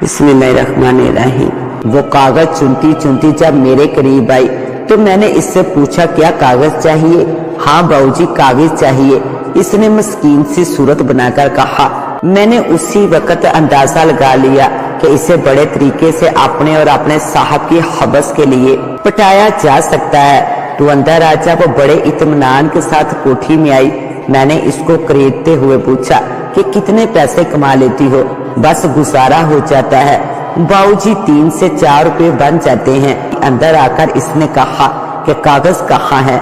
بسم اللہ الرحمن الرحیم۔ وہ کاغذ چنتی چنتی جب میرے قریب آئی تو میں نے اس سے پوچھا کیا کاغذ چاہیے؟ ہاں باؤ جی کاغذ چاہیے، اس نے مسکین سی صورت بنا کر کہا۔ میں نے اسی وقت اندازہ لگا لیا کہ اسے بڑے طریقے سے اپنے اور اپنے صاحب کی حبس کے لیے پٹایا جا سکتا ہے۔ تو اندر آ جا۔ وہ بڑے اطمینان کے ساتھ کوٹھی میں آئی۔ میں نے اس کو کریدتے ہوئے پوچھا کہ کتنے پیسے کما لیتی ہو؟ بس گزارا ہو جاتا ہے باؤ جی، 3 سے 4 روپے بن جاتے ہیں۔ اندر آ کر اس نے کہا کہ کاغذ کہاں ہے؟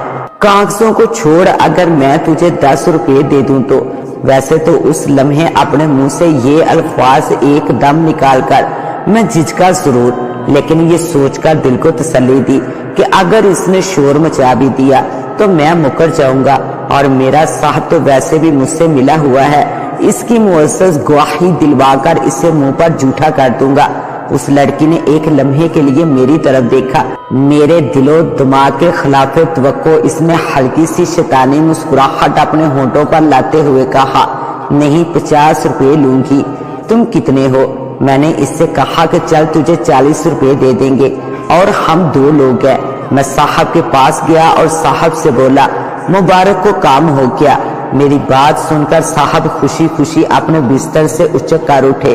کاغذوں کو چھوڑ، اگر میں تجھے 10 روپے دے دوں تو؟ ویسے تو اس لمحے اپنے منہ سے یہ الفاظ ایک دم نکال کر میں جھجکا ضرور، لیکن یہ سوچ کر دل کو تسلی دی کہ اگر اس نے شور مچا بھی دیا تو میں مکر جاؤں گا، اور میرا صاحب تو ویسے بھی مجھ سے ملا ہوا ہے، اس کی معزز گواہی دلوا کر اسے منہ پر جھوٹا کر دوں گا۔ اس لڑکی نے ایک لمحے کے لیے میری طرف دیکھا۔ میرے دل و دماغ کے خلاف توقع اس نے ہلکی سی شیطانی مسکراہٹ اپنے ہونٹوں پر لاتے ہوئے کہا، نہیں 50 روپے لوں گی۔ تم کتنے ہو؟ میں نے اس سے کہا کہ چل تجھے 40 روپے دے دیں گے، اور ہم 2 لوگ ہیں۔ میں صاحب کے پاس گیا اور صاحب سے بولا، مبارک کو کام ہو گیا۔ میری بات سن کر صاحب خوشی خوشی اپنے بستر سے اچک کر اٹھے۔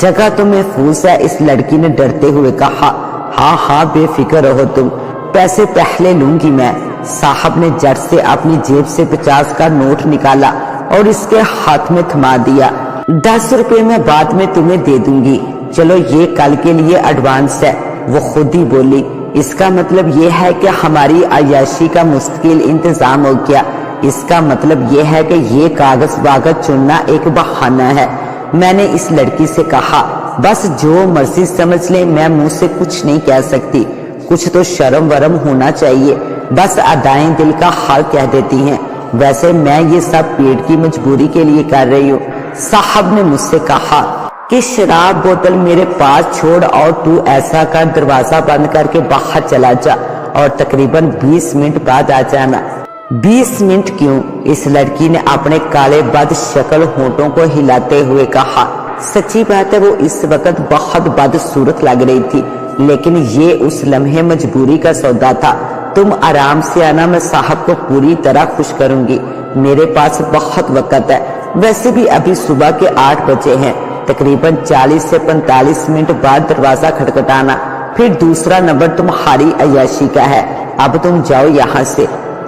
جگہ تو محفوظ ہے؟ اس لڑکی نے ڈرتے ہوئے کہا۔ ہاں ہاں بے فکر رہو تم، پیسے پہلے لوں گی میں۔ صاحب نے جٹ سے اپنی جیب سے 50 کا نوٹ نکالا اور اس کے ہاتھ میں تھما دیا۔ 10 روپے میں بعد میں تمہیں دے دوں گی، چلو یہ کل کے لیے ایڈوانس ہے۔ وہ خود ہی بولی، اس کا مطلب یہ ہے کہ ہماری عیاشی کا مستقل انتظام ہو گیا۔ اس کا مطلب یہ ہے کہ یہ کاغذ واغذ چننا ایک بہانہ ہے۔ میں نے اس لڑکی سے کہا، بس جو مرضی سمجھ لیں، میں منہ سے کچھ نہیں کہہ سکتی، کچھ تو شرم ورم ہونا چاہیے، بس ادائیں دل کا حال کہہ دیتی ہیں۔ ویسے میں یہ سب پیٹ کی مجبوری کے لیے کر رہی ہوں۔ صاحب نے مجھ سے کہا کہ شراب بوتل میرے پاس چھوڑ اور تو ایسا کر دروازہ بند کر کے باہر چلا جا اور تقریباً 20 منٹ بعد آ جانا۔ 20 منٹ کیوں؟ اس لڑکی نے اپنے کالے بد شکل ہونٹوں کو ہلاتے ہوئے کہا۔ سچی بات ہے وہ اس وقت بہت بد صورت لگ رہی تھی، لیکن یہ اس لمحے مجبوری کا سودا تھا۔ تم آرام سے آنا، میں صاحب کو پوری طرح خوش کروں گی۔ میرے پاس بہت وقت ہے، ویسے بھی ابھی صبح کے 8 بجے ہیں۔ تقریباً 40 سے 45 منٹ بعد دروازہ کھٹکھٹانا، پھر دوسرا نمبر تمہاری عیاشی کا ہے۔ اب تم جاؤ یہاں سے۔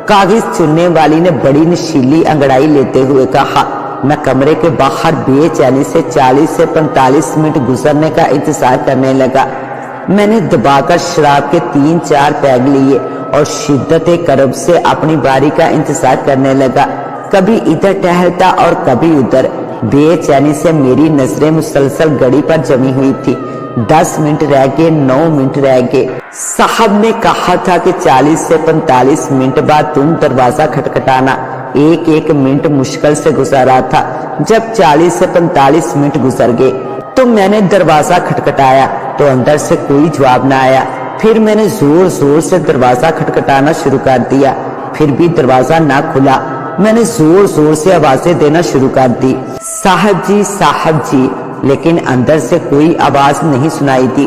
کاغذ چننے والی نے بڑی نشیلی انگڑائی لیتے ہوئے کہا۔ میں کمرے کے باہر بے چینی سے 40 سے 45 منٹ گزرنے کا انتظار کرنے لگا۔ میں نے دبا کر شراب کے 3-4 پیگ لیے اور شدت کرب سے اپنی باری کا انتظار کرنے لگا۔ کبھی ادھر ٹہلتا اور کبھی ادھر۔ بے چینی سے میری نظریں مسلسل گھڑی پر جمی ہوئی تھی۔ 10 منٹ رہ گئے، 9 منٹ رہ گئے۔ صاحب نے کہا تھا کہ 40 سے 45 منٹ بعد تم دروازہ کھٹکھٹانا۔ ایک منٹ مشکل سے گزارا تھا۔ جب 40 سے 45 منٹ گزر گئے تو میں نے دروازہ کھٹکھٹایا تو اندر سے کوئی جواب نہ آیا۔ پھر میں نے زور زور سے دروازہ کھٹکھٹانا شروع کر دیا، پھر بھی دروازہ نہ کھلا۔ میں نے زور زور سے آوازیں دینا شروع کر دی، صاحب جی، لیکن اندر سے کوئی آواز نہیں سنائی دی۔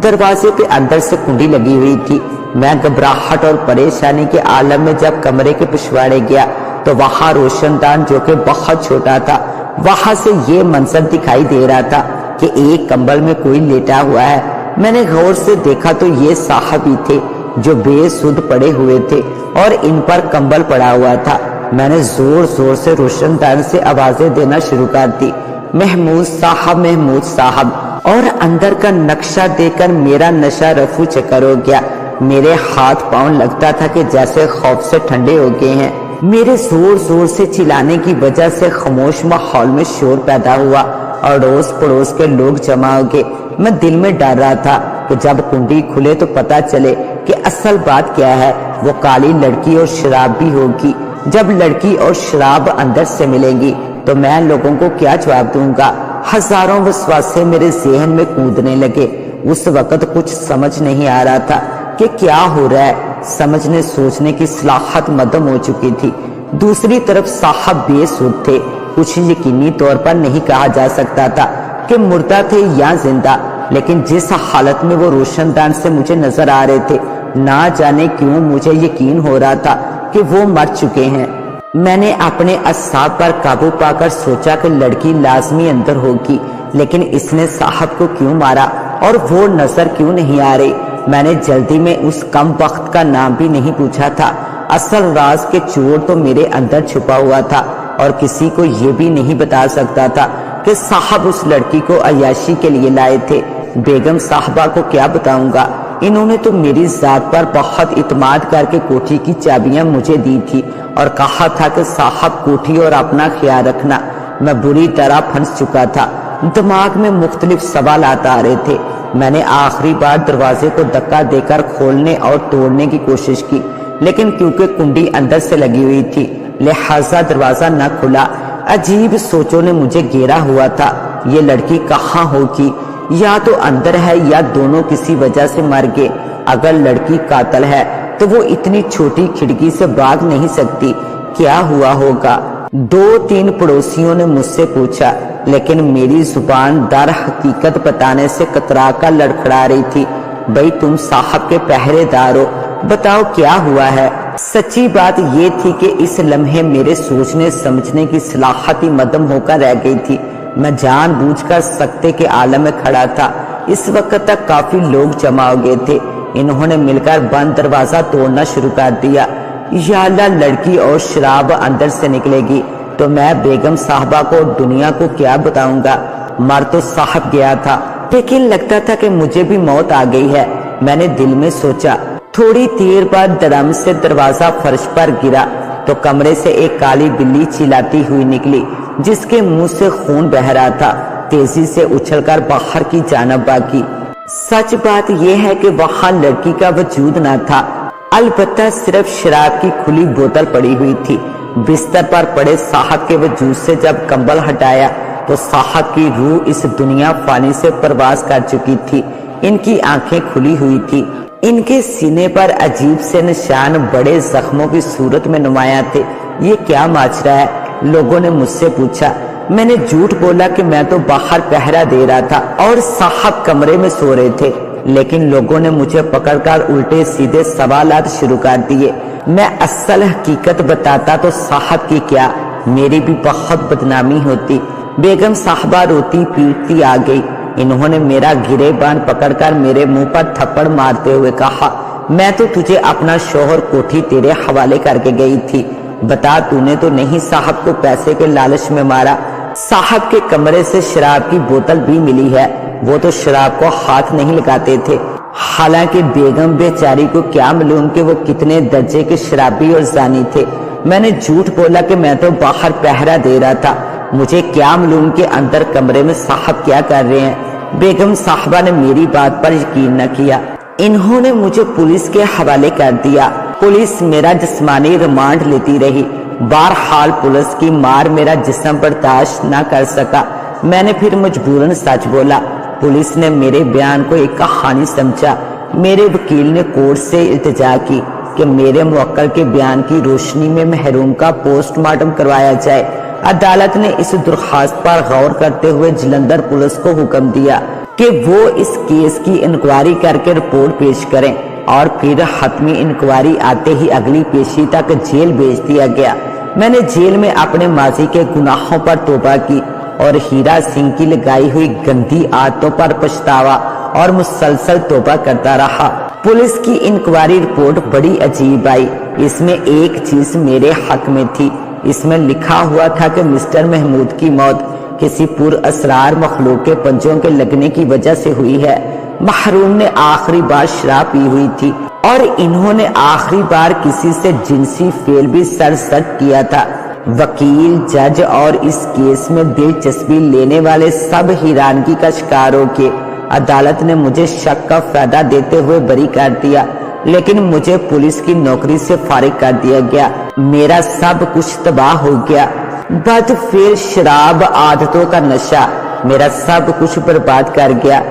دروازے پہ اندر سے کنڈی لگی ہوئی تھی۔ میں گھبراہٹ اور پریشانی کے عالم میں جب کمرے کے پچھواڑے گیا تو وہاں روشن دان جو کہ بہت چھوٹا تھا، وہاں سے یہ منظر دکھائی دے رہا تھا کہ ایک کمبل میں کوئی لیٹا ہوا ہے۔ میں نے غور سے دیکھا تو یہ صاحب ہی تھے جو بے سدھ پڑے ہوئے تھے اور ان پر کمبل پڑا ہوا تھا۔ میں نے زور زور سے روشن دان سے آوازیں دینا شروع کر دی، محمود صاحب، اور اندر کا نقشہ دیکھ کر میرا نشہ رفو چکر ہو گیا۔ میرے ہاتھ پاؤں لگتا تھا کہ جیسے خوف سے ٹھنڈے ہو گئے ہیں۔ میرے زور زور سے چلانے کی وجہ سے خاموش ماحول میں شور پیدا ہوا اور اڑوس پڑوس کے لوگ جمع ہو گئے۔ میں دل میں ڈر رہا تھا کہ جب کنڈی کھلے تو پتا چلے کہ اصل بات کیا ہے۔ وہ کالی لڑکی اور شراب بھی ہوگی۔ جب لڑکی اور شراب اندر سے ملیں گی تو میں لوگوں کو کیا جواب دوں گا؟ ہزاروں وسواسے میرے ذہن میں کودنے لگے۔ اس وقت کچھ سمجھ نہیں آ رہا تھا کہ کیا ہو رہا ہے۔ سمجھنے سوچنے کی صلاحیت مدم ہو چکی تھی۔ دوسری طرف صاحب بے سدھ تھے۔ کچھ یقینی طور پر نہیں کہا جا سکتا تھا کہ مردہ تھے یا زندہ۔ لیکن جس حالت میں وہ روشن دان سے مجھے نظر آ رہے تھے، نہ جانے کیوں مجھے یقین ہو رہا تھا کہ وہ مر چکے ہیں۔ میں نے اپنے اعصاب پر قابو پا کر سوچا کہ لڑکی لازمی اندر ہوگی، لیکن اس نے صاحب کو کیوں مارا اور وہ نظر کیوں نہیں آ رہی؟ میں نے جلدی میں اس کم وقت کا نام بھی نہیں پوچھا تھا۔ اصل راز کے چور تو میرے اندر چھپا ہوا تھا اور کسی کو یہ بھی نہیں بتا سکتا تھا کہ صاحب اس لڑکی کو عیاشی کے لیے لائے تھے۔ بیگم صاحبہ کو کیا بتاؤں گا؟ انہوں نے تو میری ذات پر بہت اعتماد کر کے کوٹھی کی چابیاں مجھے دی تھی اور کہا تھا کہ صاحب کوٹھی اور اپنا خیال رکھنا۔ میں بری طرح پھنس چکا تھا، دماغ میں مختلف سوالات آ رہے تھے۔ میں نے آخری بار دروازے کو دھکا دے کر کھولنے اور توڑنے کی کوشش کی، لیکن کیونکہ کنڈی اندر سے لگی ہوئی تھی لہٰذا دروازہ نہ کھلا۔ عجیب سوچوں نے مجھے گھیرا ہوا تھا۔ یہ لڑکی کہاں ہوگی؟ یا تو اندر ہے یا دونوں کسی وجہ سے مر گئے۔ اگر لڑکی قاتل ہے تو وہ اتنی چھوٹی کھڑکی سے بھاگ نہیں سکتی۔ کیا ہوا ہوگا؟ 2-3 پڑوسیوں نے مجھ سے پوچھا، لیکن میری زبان در حقیقت بتانے سے کترا کر لڑکھڑا رہی تھی۔ بھئی تم صاحب کے پہرے دار ہو، بتاؤ کیا ہوا ہے؟ سچی بات یہ تھی کہ اس لمحے میرے سوچنے سمجھنے کی صلاحیت مدم ہو کر رہ گئی تھی۔ میں جان بوجھ کر سکتے کے عالم میں کھڑا تھا۔ اس وقت تک کافی لوگ جمع ہو گئے تھے۔ انہوں نے مل کر بند دروازہ توڑنا شروع کر دیا۔ یا اللہ، لڑکی اور شراب اندر سے نکلے گی تو میں بیگم صاحبہ کو دنیا کو کیا بتاؤں گا؟ مر تو صاحب گیا تھا، لیکن لگتا تھا کہ مجھے بھی موت آ گئی ہے۔ میں نے دل میں سوچا۔ تھوڑی دیر بعد دڑم سے دروازہ فرش پر گرا تو کمرے سے ایک کالی بلی چلاتی ہوئی نکلی جس کے منہ سے خون بہہ رہا تھا۔ تیزی سے اچھل کر باہر کی جانب بھاگی۔ سچ بات یہ ہے کہ وہاں لڑکی کا وجود نہ تھا، البتہ صرف شراب کی کھلی بوتل پڑی ہوئی تھی۔ بستر پر پڑے صاحب کے وجود سے جب کمبل ہٹایا تو صاحب کی روح اس دنیا فانی سے پرواز کر چکی تھی۔ ان کی آنکھیں کھلی ہوئی تھی۔ ان کے سینے پر عجیب سے نشان بڑے زخموں کی صورت میں نمایاں تھے۔ یہ کیا ماجرا ہے؟ لوگوں نے مجھ سے پوچھا۔ میں نے جھوٹ بولا کہ میں تو باہر پہرا دے رہا تھا اور صاحب کمرے میں سو رہے تھے، لیکن لوگوں نے مجھے پکڑ کر الٹے سیدھے سوالات شروع کر دیے۔ میں اصل حقیقت بتاتا تو صاحب کی کیا، میری بھی بہت بدنامی ہوتی۔ بیگم صاحبہ روتی پیٹتی آ گئی۔ انہوں نے میرا گریبان پکڑ کر میرے منہ پر تھپڑ مارتے ہوئے کہا، میں تو تجھے اپنا شوہر کوٹھی تیرے حوالے کر کے گئی تھی، بتا تو نے تو نہیں صاحب کو پیسے کے لالچ میں مارا؟ صاحب کے کمرے سے شراب کی بوتل بھی ملی ہے، وہ تو شراب کو ہاتھ نہیں لگاتے تھے۔ حالانکہ بیگم بیچاری کو کیا معلوم کہ وہ کتنے درجے کے شرابی اور زانی تھے۔ میں نے جھوٹ بولا کہ میں تو باہر پہرا دے رہا تھا، مجھے کیا معلوم کہ اندر کمرے میں صاحب کیا کر رہے ہیں۔ بیگم صاحبہ نے میری بات پر یقین نہ کیا۔ انہوں نے مجھے پولیس کے حوالے کر دیا۔ پولیس میرا جسمانی ریمانڈ لیتی رہی۔ بہرحال پولیس کی مار میرا جسم برداشت نہ کر سکا۔ میں نے پھر مجبوراً سچ بولا۔ پولیس نے میرے بیان کو ایک کہانی سمجھا۔ میرے وکیل نے کورٹ سے التجا کی کہ میرے موکل کے بیان کی روشنی میں محروم کا پوسٹ مارٹم کروایا جائے۔ عدالت نے اس درخواست پر غور کرتے ہوئے جلندھر پولیس کو حکم دیا کہ وہ اس کیس کی انکوائری کر کے رپورٹ پیش کریں، اور پھر حتمی انکوائری آتے ہی اگلی پیشی تک جیل بھیج دیا گیا۔ میں نے جیل میں اپنے ماضی کے گناہوں پر توبہ کی اور ہیرا سنگھ کی لگائی ہوئی گندی عادتوں پر پچھتاوا اور مسلسل توبہ کرتا رہا۔ پولیس کی انکوائری رپورٹ بڑی عجیب آئی۔ اس میں ایک چیز میرے حق میں تھی۔ اس میں لکھا ہوا تھا کہ مسٹر محمود کی موت کسی پر اسرار مخلوق کے پنجوں کے لگنے کی وجہ سے ہوئی ہے۔ محروم نے آخری بار شراب پی ہوئی تھی اور انہوں نے آخری بار کسی سے جنسی فعل بھی سرزد کیا تھا۔ وکیل، جج اور اس کیس میں دلچسپی لینے والے سب حیرانگی کا شکار ہو کے عدالت نے مجھے شک کا فائدہ دیتے ہوئے بری کر دیا، لیکن مجھے پولیس کی نوکری سے فارغ کر دیا گیا۔ میرا سب کچھ تباہ ہو گیا۔ بد فعل، شراب، عادتوں کا نشہ میرا سب کچھ برباد کر گیا۔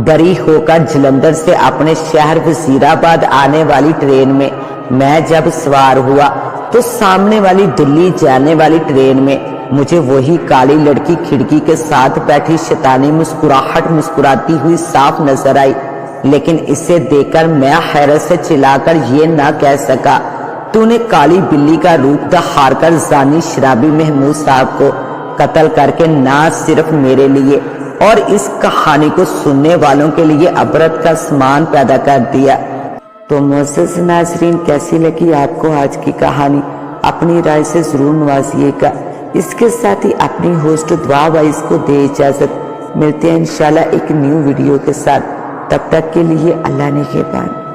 بری ہو کر جلندھر سے اپنے شہر وزیر آباد آنے والی ٹرین میں میں جب سوار ہوا تو سامنے والی دلی جانے والی ٹرین میں مجھے وہی کالی لڑکی کھڑکی کے ساتھ بیٹھی شیطانی مسکراہٹ مسکراتی ہوئی صاف نظر آئی، لیکن اسے دیکھ کر میں حیرت سے چلا کر یہ نہ کہہ سکا، تو نے کالی بلی کا روپ دھار کر زانی شرابی محمود صاحب کو قتل کر کے نہ صرف میرے لیے اور اس کہانی کو سننے والوں کے لیے عبرت کا سامان پیدا کر دیا۔ تو معزز ناظرین، کیسی لگی آپ کو آج کی کہانی؟ اپنی رائے سے ضرور نوازیے گا۔ اس کے ساتھ ہی اپنی ہوسٹ دعا وائز کو دے اجازت، ملتے ہیں انشاءاللہ ایک نیو ویڈیو کے ساتھ، تب تک کے لیے اللہ نگہبان۔